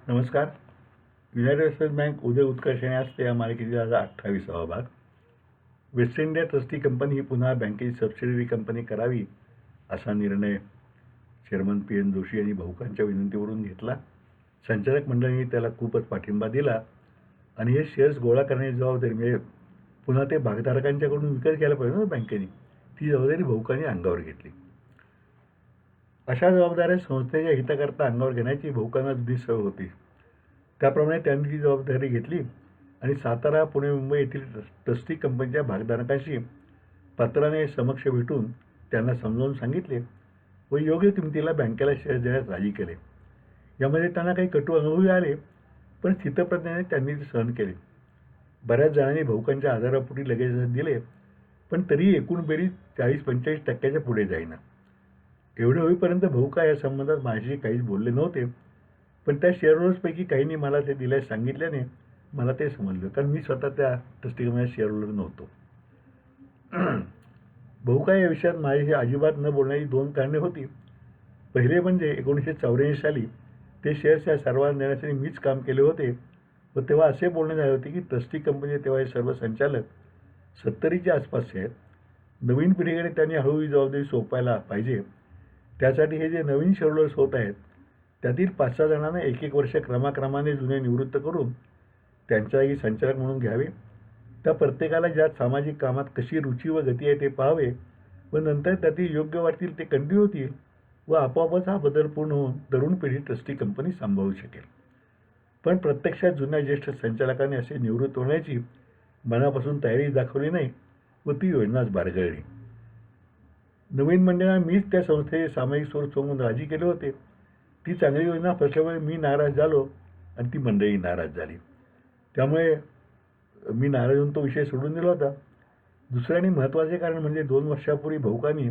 नमस्कार. United states bank उदय उत्कर्ष आणि असते या मालिकेतील आज 28वा भाग. वेस्ट इंडिया ट्रस्टी कंपनी ही पुन्हा बँकेची सबसिडियरी कंपनी करावी असा निर्णय चेअरमन पी.एन. जोशी यांनी भाऊकांच्या विनंतीवरून घेतला. संचालक मंडळाने त्याला खूपच पाठिंबा दिला आणि हे शेअर्स गोळा करण्याची जबाबदारी म्हणजे पुन्हा ते भागधारकांच्याकडून विकत घ्यायला पाहिजे ना बँकेने, ती जबाबदारी भाऊकांनी अंगावर घेतली. अशा जबाबदाऱ्या संस्थेच्या हिताकरता अंगावर घेण्याची भाऊकांना जुनी सवय होती. त्याप्रमाणे त्यांनी ती जबाबदारी घेतली आणि सातारा, पुणे, मुंबई येथील ट्रस्टी कंपनीच्या भागधारकांशी पत्राने समक्ष भेटून त्यांना समजावून सांगितले व योग्य किमतीला बँकेला शेअर देण्यास राजी केले. यामध्ये त्यांना काही कटू अनुभवही आले, पण स्थितप्रज्ञाने त्यांनी ते सहन केले. बऱ्याच जणांनी भाऊकांच्या आजारापोटी लगेच दिले, पण तरीही एकूण बेरीज 40-45% पुढे जाईना. एवढे होईपर्यंत भाऊका या संबंधात माझ्याशी काहीच बोलले नव्हते, पण त्या शेअरहोल्डर्सपैकी काहींनी मला ते दिल्यास सांगितल्याने मला ते समजलं, कारण मी स्वतः त्या ट्रस्टी कंपनीचा शेअरहोल्डर नव्हतो. भाऊका या विषयात माझ्याशी अजिबात न बोलण्याची 2 कारणे होती. पहिले म्हणजे 1984 साली ते शेअर्स या सर्वांना देण्यासाठी मीच काम केले होते व तेव्हा असे बोलण्यात आले होते की ट्रस्टी कंपनीचे तेव्हा हे सर्व संचालक 70च्या आसपासचे आहेत. नवीन पिढीकडे त्यांनी हळूहळू जबाबदारी सोपवायला पाहिजे. त्यासाठी हे जे नवीन शेअरहोल्डर्स होत आहेत त्यातील 5-6 जणांना 1-1 वर्ष क्रमाक्रमाने जुने निवृत्त करून त्यांच्या जागी संचालक म्हणून घ्यावे. त्या प्रत्येकाला ज्या सामाजिक कामात कशी रुची व गती आहे ते पाहावे व नंतर त्यातील योग्य वाटतील ते कंटिन्यू होतील व आपोआपच हा बदल पूर्ण होऊन तरुण पिढी ट्रस्टी कंपनी सांभाळू शकेल. पण प्रत्यक्षात जुन्या ज्येष्ठ संचालकांनी असे निवृत्त होण्याची मनापासून तयारी दाखवली नाही व ती योजनाच बारगळली. नवीन मंडळाला मीच त्या संस्थेचे सामायिक स्वरूप सांगून राजी केले होते. ती चांगली योजना फसल्यामुळे मी नाराज झालो आणि ती मंडळी नाराज झाली. त्यामुळे मी नाराज होऊन तो विषय सोडून दिला होता. दुसरे आणि महत्त्वाचे कारण म्हणजे 2 वर्षापूर्वी भाऊकांनी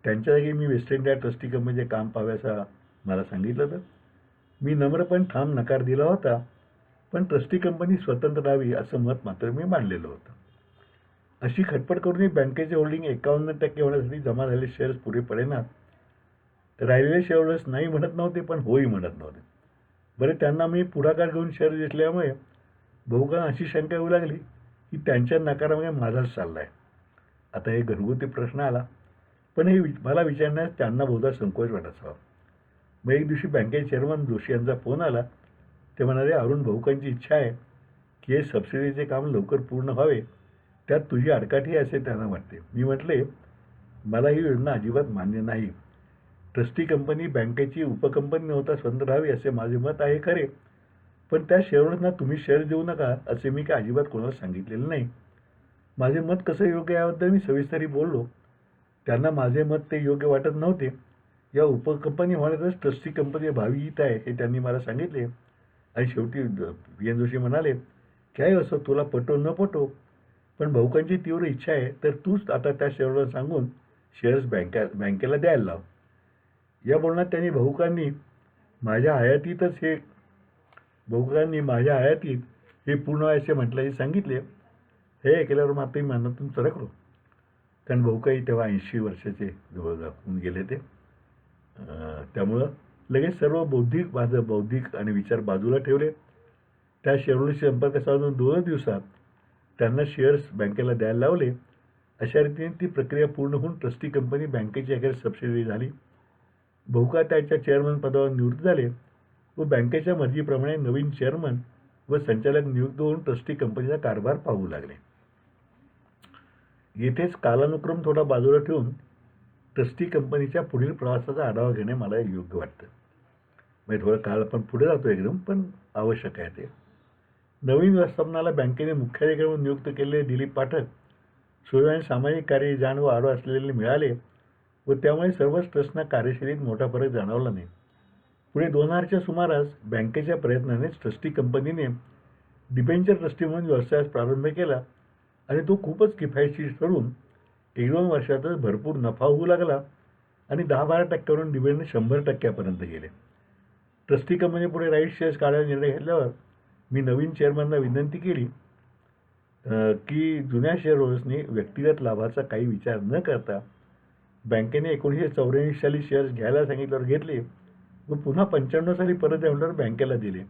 त्यांच्या जागी मी वेस्ट इंडिया ट्रस्टी कंपनीचे काम पाहाव्याचा मला सांगितलं होतं. मी नम्रपणे ठाम नकार दिला होता, पण ट्रस्टी कंपनी स्वतंत्र राहावी असं मत मात्र मी मांडलेलं होतं. अशी खटपट करूनही बँकेचे होल्डिंग 51% होण्यासाठी जमा झालेले शेअर्स पुरे पडेनात. राहिलेले शेअरहोल्डर्स नाही म्हणत नव्हते, पण होही म्हणत नव्हते. बरे, त्यांना मी पुढाकार घेऊन शेअर घेतल्यामुळे भाऊकांना अशी शंका येऊ लागली की त्यांच्या नकारामुळे माझाच चालला आहे. आता हे घरगुती प्रश्न आला, पण हे मला विचारण्यास त्यांना बहुधा संकोच वाटत असावा. मग एक दिवशी बँकेचे चेअरमन जोशी यांचा फोन आला. ते म्हणाले, अरुण, भाऊकांची इच्छा आहे की हे सबसिडीचे काम लवकर पूर्ण व्हावे, त्यात तुझी आडकाठी असे त्यांना वाटते. मी म्हटले, मला ही योजना अजिबात मान्य नाही. ट्रस्टी कंपनी बँकेची उपकंपनी नव्हता स्वतंत्र राहावी असे माझे मत आहे खरे, पण त्या शेअरहोल्डर्सना तुम्ही शेअर देऊ नका असे मी काय अजिबात कोणाला सांगितलेलं नाही. माझे मत कसं योग्य याबद्दल मी सविस्तरी बोललो. त्यांना माझे मत ते योग्य वाटत नव्हते. या उपकंपनी होण्यातच ट्रस्टी कंपनी भावी हित आहे हे त्यांनी मला सांगितले. आणि शेवटी पी.एन. जोशी म्हणाले, काय असो, तुला पटो न पटो, पण भाऊकांची तीव्र इच्छा आहे तर तूच आता त्या शेअरहोल्डर सांगून शेअर्स बँकेला द्यायला लाव. या बोलण्यात त्यांनी भाऊकांनी माझ्या हयातीत हे पूर्ण व्हायचे म्हटल्याचे सांगितले. हे ऐकल्यावर मात्र मी मनातून सरकलो, कारण भाऊकाही तेव्हा 80 वर्षाचे जवळ होऊन गेले ते. त्यामुळं लगेच सर्व माझं बौद्धिक आणि विचार बाजूला ठेवले. त्या शेअरहोल्डरशी संपर्क साधून 2 दिवसात त्यांना शेअर्स बँकेला द्यायला लावले. अशा रीतीने ती प्रक्रिया पूर्ण होऊन ट्रस्टी कंपनी बँकेची अखेर सबसिडियरी झाली. भाऊका त्याच्या चेअरमन पदावर निवृत्त झाले व बँकेच्या मर्जीप्रमाणे नवीन चेअरमन व संचालक नियुक्त होऊन ट्रस्टी कंपनीचा कारभार पाहू लागले. येथेच कालानुक्रम थोडा बाजूला ठेवून ट्रस्टी कंपनीच्या पुढील प्रवासाचा आढावा घेणे मला योग्य वाटतं. म्हणजे थोडं काळ आपण पुढे जातो एकदम, पण आवश्यक आहे ते. नवीन व्यवस्थापनाला बँकेने मुख्याधिकारी म्हणून नियुक्त केलेले दिलीप पाठक सुदैवाने सामाजिक कार्य जाण व आढावा असलेले मिळाले व त्यामुळे सर्वच ट्रस्टना कार्यशैलीत मोठा फरक जाणवला नाही. पुढे 2000च्या सुमारास बँकेच्या प्रयत्नानेच ट्रस्टी कंपनीने डिबेंचर ट्रस्टी म्हणून व्यवसायास प्रारंभ केला आणि तो खूपच किफायतशीर ठरून 1-2 वर्षातच भरपूर नफा होऊ लागला आणि 10-12%वरून डिबेंचर 100%पर्यंत गेले. ट्रस्टी कंपनी पुढे राईट शेअर्स काढायचा निर्णय घेतल्यावर मी नवीन चेअरमनला विनंती केली की जुन्या शेअरहोल्डर्सनी व्यक्तिगत लाभाचा काही विचार न करता बँकेने 1984 साली शेअर्स घ्यायला सांगितल्यावर घेतले व पुन्हा 95 साली परत यावर बँकेला दिले.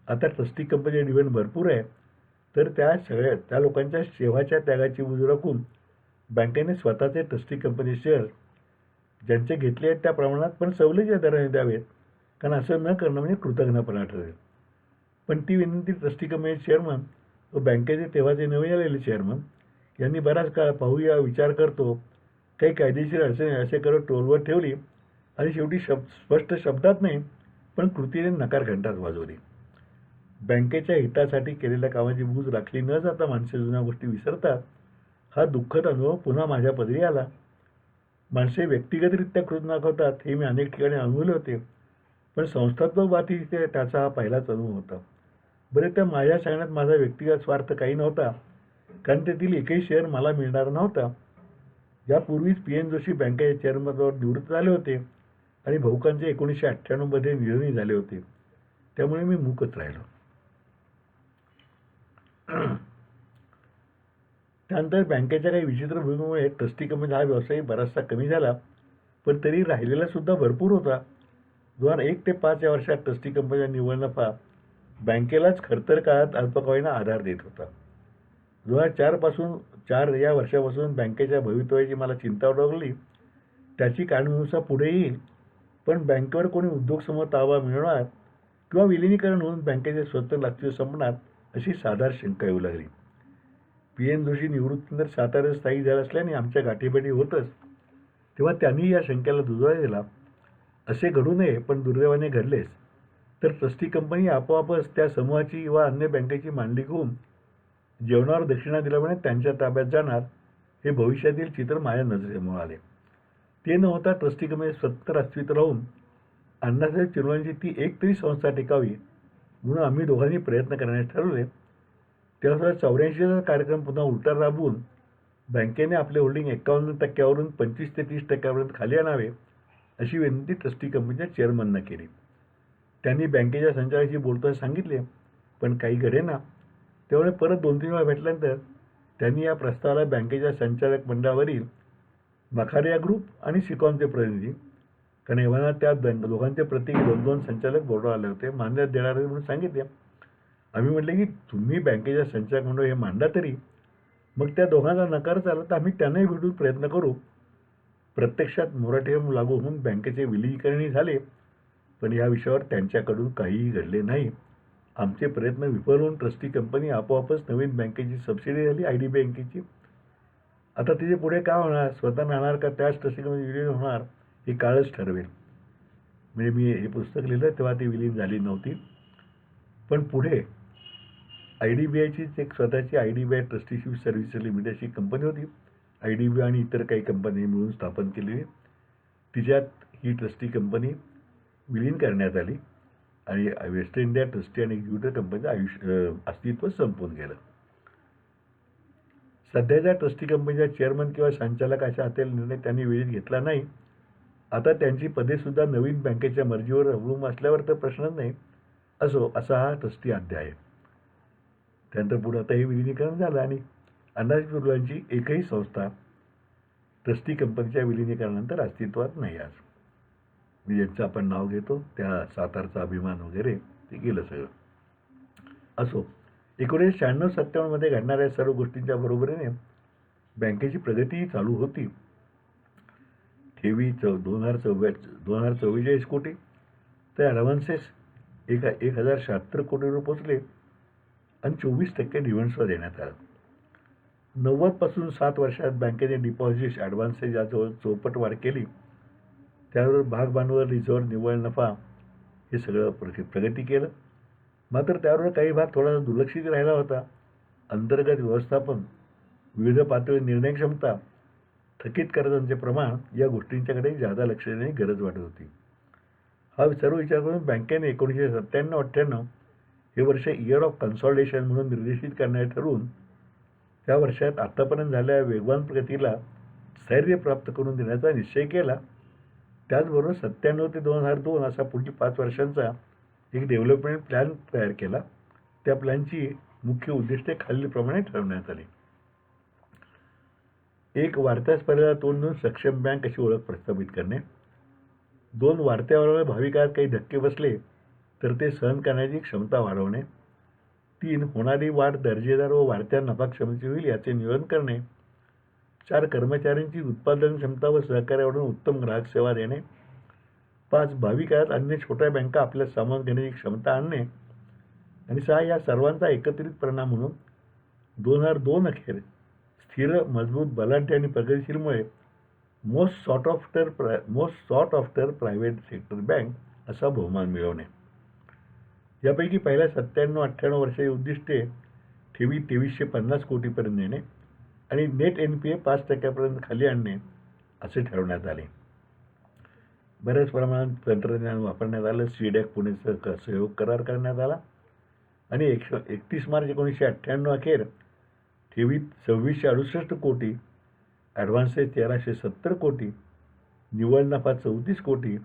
आता ट्रस्टी कंपनीचे डिव्हिडंड भरपूर आहे, तर त्या लोकांच्या सेवाच्या त्यागाची उज राखून बँकेने स्वतःचे ट्रस्टी कंपनी शेअर ज्यांचे घेतले आहेत त्या प्रमाणात पण सवलतीच्या दराने द्यावेत, कारण असं न करणं म्हणजे कृतज्ञपणा ठरेल. पण ती विनंती ट्रस्टी कंपनीचे चेअरमन व बँकेचे तेव्हाचे नवीन आलेले चेअरमन यांनी बराच काळ पाहूया, विचार करतो, काही कायदेशीर अडचणी असे करत टोलवर ठेवली आणि शेवटी स्पष्ट शब्दात नाही पण कृतीने नकार घंटाच वाजवली. बँकेच्या हितासाठी केलेल्या कामाची बूज राखली न जाता माणसे जुन्या गोष्टी विसरतात. हा दुःखद अनुभव पुन्हा माझ्या पदरी आला. माणसे व्यक्तिगतरित्या कृत दाखवतात हे मी अनेक ठिकाणी अनुभवले होते, पण संस्थात्मक बाबतीत त्याचा हा पहिलाच अनुभव होता. बरे, त्या माझ्या सांगण्यात माझा व्यक्तिगत स्वार्थ काही नव्हता, कारण त्यातील एकही शेअर मला मिळणार नव्हता. यापूर्वीच PN जोशी बँकेच्या चेअरमनपदावर निवृत्त झाले होते आणि भाऊकांचे 1998 मध्ये निधनही झाले होते. त्यामुळे मी मूकच राहिलो. त्यानंतर बँकेच्या काही विचित्र भूमिकेमुळे ट्रस्टी कंपनीचा हा व्यवसाय बराचसा कमी झाला, पण तरी राहिलेला सुद्धा भरपूर होता. 2001 ते 5 या वर्षात ट्रस्टी कंपनीचा निव्वळ नफा बँकेलाच खडतर काळात अल्पकालीन आधार देत होता. 2004 या वर्षापासून बँकेच्या भवितव्याची मला चिंता वाटू लागली. त्याची कारणमीमांसा पुढे येईल, पण बँकेवर कोणी उद्योगसमूह ताबा मिळवणार किंवा विलिनीकरण होऊन बँकेचे स्वतंत्र अस्तित्व संपणार अशी साधार शंका येऊ लागली. PN जोशी निवृत्तीनंतर साताऱ्यात स्थायिक झाले असल्याने आमच्या गाठीभेटी होतच, तेव्हा त्यांनी या शंकेला दुजोरा दिला. असे घडू नये, पण दुर्दैवाने घडलेच, तर ट्रस्टी कंपनी आपोआपच त्या समूहाची वा अन्य बँकेची मांडलिक होऊन जेवणावर दक्षिणा दिल्यामुळे त्यांच्या ताब्यात जाणार हे भविष्यातील चित्र माझ्या नजरेसमोर आले. ते न होता ट्रस्टी कंपनी स्वतंत्र अस्तित्व राहून अण्णासाहेब चिरोळ्यांची ती एक तरी संस्था टिकावी म्हणून आम्ही दोघांनी प्रयत्न करण्यास ठरवले. त्यानुसार 84चा कार्यक्रम पुन्हा उलटा राबवून बँकेने आपले होल्डिंग 51% वरून 25 ते 30% खाली आणावे अशी विनंती ट्रस्टी कंपनीच्या चेअरमननं केली. त्यांनी बँकेच्या संचालकाशी बोलताना सांगितले, पण काही घडेना. त्यामुळे परत 2-3 वेळा भेटल्यानंतर त्यांनी या प्रस्तावाला बँकेच्या संचालक मंडळावरील मखारिया ग्रुप आणि सिकॉनचे प्रतिनिधी, कारण एव्हाना त्या दोघांचे प्रत्येकी 2-2 संचालक बोर्डावर आले होते, मान्यता देणार म्हणून सांगितले. आम्ही म्हटले की तुम्ही बँकेच्या संचालक मंडळ हे मांडा तरी. मग त्या दोघांचा नकारच आला तर आम्ही त्यांनाही भेटून प्रयत्न करू. प्रत्यक्षात मोराटोरियम लागू होऊन बँकेचे विलिनीकरणही झाले, पण या विषयावर त्यांच्याकडून काहीही घडले नाही. आमचे प्रयत्न विफल होऊन ट्रस्टी कंपनी आपोआपच नवीन बँकेची सबसिडी झाली, IDB बँकेची. आता तिथे पुढे काय होणार, स्वतः राहणार का त्याच ट्रस्टी कंपनी विलीन होणार हे काळच ठरवेल. म्हणजे मी हे पुस्तक लिहिलं तेव्हा ती विलीन झाली नव्हती, पण पुढे IDBIचीच एक स्वतःची IDBI ट्रस्टीशिप सर्व्हिसेस लिमिटेड अशी कंपनी होती. IDBI आणि इतर काही कंपनी मिळून स्थापन केलेली. तिच्यात ही ट्रस्टी कंपनी विलीन करण्यात आली आणि वेस्ट इंडिया ट्रस्टी आणि एक्झिक्युटिव्ह कंपनीचं अस्तित्व संपून गेलं. सध्याच्या ट्रस्टी कंपनीचा चेअरमन किंवा संचालक अशा हातेल निर्णय त्यांनी वेळीच घेतला नाही. आता त्यांची पदेसुद्धा नवीन बँकेच्या मर्जीवर अवलंबून असल्यावर तर प्रश्नच नाही. असो, असा हा ट्रस्टी अध्याय आहे. त्यानंतर पुढे आता हे विलिनीकरण झालं आणि अण्णासाहेब चिरोळ्यांची एकही संस्था ट्रस्टी कंपनीच्या विलिनीकरणानंतर अस्तित्वात नाही. आज मी ज्यांचं आपण नाव घेतो त्या सातारचा अभिमान वगैरे ते गेलं सगळं. असो, 1996-97 मध्ये घडणाऱ्या सर्व गोष्टींच्या बरोबरीने बँकेची प्रगतीही चालू होती. ठेवी 2044 कोटी, तर ॲडव्हान्सेस 1076 कोटी रुपये पोचले आणि 24% डिव्हिडंड्सवर देण्यात आलं. 90 पासून 7 वर्षात बँकेने डिपॉझिट्स, ॲडव्हान्सेस याजवळ चौपट वाढ केली. त्याबरोबर भाग भांडवल, रिझर्व्ह, निव्वळ नफा हे सगळं प्रगती केलं. मात्र त्याबरोबर काही भाग थोडासा दुर्लक्षित राहिला होता. अंतर्गत व्यवस्थापन, विविध पातळी निर्णय क्षमता, थकीत कर्जांचे प्रमाण या गोष्टींच्याकडे जादा लक्ष देण्याची गरज वाटत होती. हा सर्व विचार करून बँकेने 1997-98 हे वर्ष इयर ऑफ कन्सॉलिडेशन म्हणून निर्देशित करण्याचे ठरवून त्या वर्षात आतापर्यंत झालेल्या वेगवान प्रगतीला स्थैर्य प्राप्त करून देण्याचा निश्चय केला. त्याचबरोबर 97 ते 2002 असा पुढील 5 वर्षांचा एक डेव्हलपमेंट प्लॅन तयार केला. त्या प्लॅनची मुख्य उद्दिष्टे खालीलप्रमाणे ठरवण्यात आली. एक, वाढत्या स्पर्धेला तोंड देऊन सक्षम बँक अशी ओळख प्रस्थापित करणे. 2 वाढत्या वयामुळे भावी काळात काही धक्के बसले तर ते सहन करण्याची क्षमता वाढवणे. 3 होणारी वाढ दर्जेदार व वाढत्या नफाक्षमतेची होईल याचे नियोजन करणे. 4 कर्मचाऱ्यांची उत्पादन क्षमता व सहकार्य वाढवून उत्तम ग्राहक सेवा देणे. 5 भावी काळात अन्य छोट्या बँका आपल्या सामावून घेण्याची क्षमता आणणे. आणि 6 या सर्वांचा एकत्रित परिणाम म्हणून 2002 अखेर स्थिर, मजबूत, बलाढ्य आणि प्रगतीशीलमुळे most sought after private sector bank असा बहुमान मिळवणे. यापैकी पहिल्या 97-98 वर्षाची उद्दिष्टे ठेवी 2350 कोटीपर्यंत नेणे आणि नेट NPA 5% खाली आणणे असे ठरवण्यात आले. बऱ्याच प्रमाणात तंत्रज्ञान वापरण्यात आलं. CDAC पुणेचा सहयोग करार करण्यात आला आणि 31 मार्च 1998 अखेर ठेवीत 2668 कोटी, ॲडव्हान्सेस 1370 कोटी, निव्वळ नफा 34 कोटी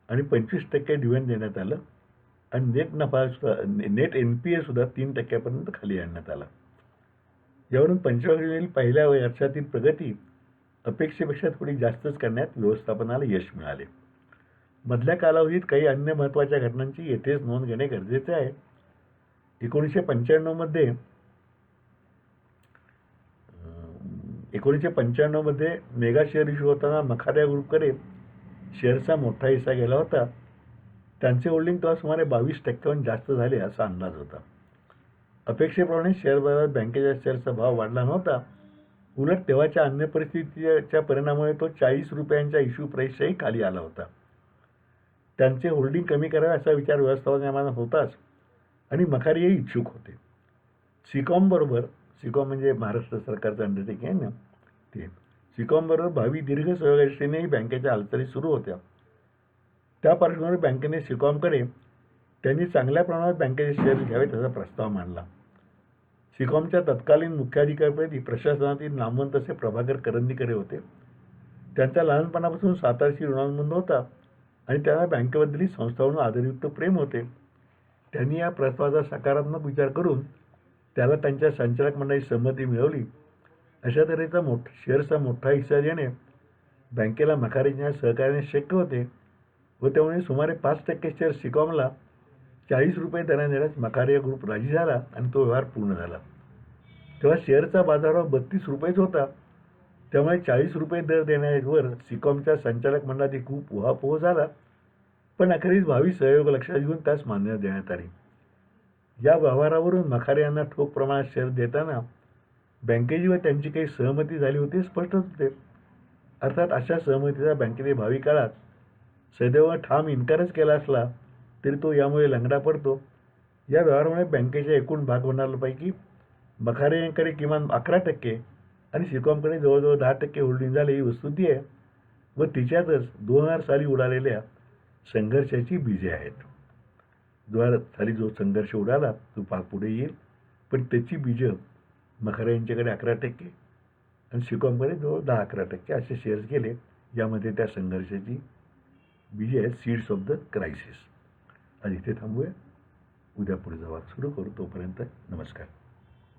आणि 25% डिव्हिडंड देण्यात आलं आणि नेट NPA सुद्धा 3% खाली आणण्यात आला. यावरून पंचवार्षिक पहिल्या वर्षातील प्रगती अपेक्षेपेक्षा थोडी जास्तच करण्यात व्यवस्थापनाला यश मिळाले. मधल्या कालावधीत काही अन्य महत्त्वाच्या घटनांची येथेच नोंद घेणे गरजेचे आहे. 1995 मध्ये मेगा शेअर इश्यू होताना मखाऱ्या ग्रुपकडे शेअरचा मोठा हिस्सा गेला होता. त्यांचे होल्डिंग तेव्हा सुमारे 22% जास्त झाले असा अंदाज होता. अपेक्षेप्रमाणे शेअर बाजारात बँकेच्या शेअरचा भाव वाढला नव्हता. उलट तेव्हाच्या अन्य परिस्थितीच्या परिणामामुळे तो 40 रुपयांच्या इश्यू प्राईसच्याही खाली आला होता. त्यांचे होल्डिंग कमी करावे असा विचार व्यवस्थापनात होताच आणि मखारीही इच्छुक होते. सिकॉम म्हणजे महाराष्ट्र सरकारचं अंडरटेकिंग आहे ना ते. सिकॉमबरोबर भावी दीर्घ सहयोगादृष्टीनेही बँकेच्या हालचाली सुरू होत्या. त्या पार्श्वभूमीवर बँकेने सिकॉमकडे त्यांनी चांगल्या प्रमाणात बँकेचे शेअर्स घ्यावेत असा प्रस्ताव मांडला. सिकॉमच्या तत्कालीन मुख्याधिकारीपदी प्रशासनातील नामवंत असे प्रभाकर करंदीकर होते. त्यांचा लहानपणापासून सातारशी ऋणानुबंध होता आणि त्यांना बँकेबद्दलही संस्थांवर आदरयुक्त प्रेम होते. त्यांनी या प्रस्तावाचा सकारात्मक विचार करून त्याला त्यांच्या संचालक मंडळाची संमती मिळवली. अशा तऱ्हेचा शेअर्सचा मोठा हिस्सा देणे बँकेला मखारेंच्या सहकार्याने शक्य होते व त्यामुळे सुमारे 5% शेअर सिकॉमला 40 रुपये दराने देण्यास मखारे ग्रुप राजी झाला आणि तो व्यवहार पूर्ण झाला. तेव्हा शेअरचा बाजारभाव 32 रुपयेच होता. त्यामुळे 40 रुपये दर देण्यावर सिकॉमच्या संचालक मंडळात खूप उहापोह झाला. पण अखेरीस भावी सहयोग लक्षात घेऊन त्यास मान्यता देण्यात आली. या व्यवहारावरून मखारे यांना ठोक प्रमाणात शेअर देताना बँकेची व त्यांची काही सहमती झाली होती स्पष्ट होते. अर्थात अशा सहमतीचा बँकेने भावी काळात सदैव ठाम इन्कारच केला असला तरी तो यामुळे लंगडा पडतो. या व्यवहारामुळे बँकेच्या एकूण भागभांडवलापैकी मखारे यांकडे किमान 11% आणि सिकॉमकडे जवळजवळ 10% होल्डिंग झाले ही वस्तुस्थिती आहे व तिच्यातच 2000 साली उडालेल्या संघर्षाची बीजे आहेत. 2000 साली जो संघर्ष उडाला तो पुढे येईल, पण त्याची बीजं मखारे यांच्याकडे 11% आणि सिकॉमकडे जवळ 10-11% असे शेअर्स गेले. यामध्ये त्या संघर्षाची बीजे आहेत, सीड्स ऑफ द क्रायसिस. आज इथे थांबूया. उद्या पुढे जावा सुरू करू. तोपर्यंत नमस्कार.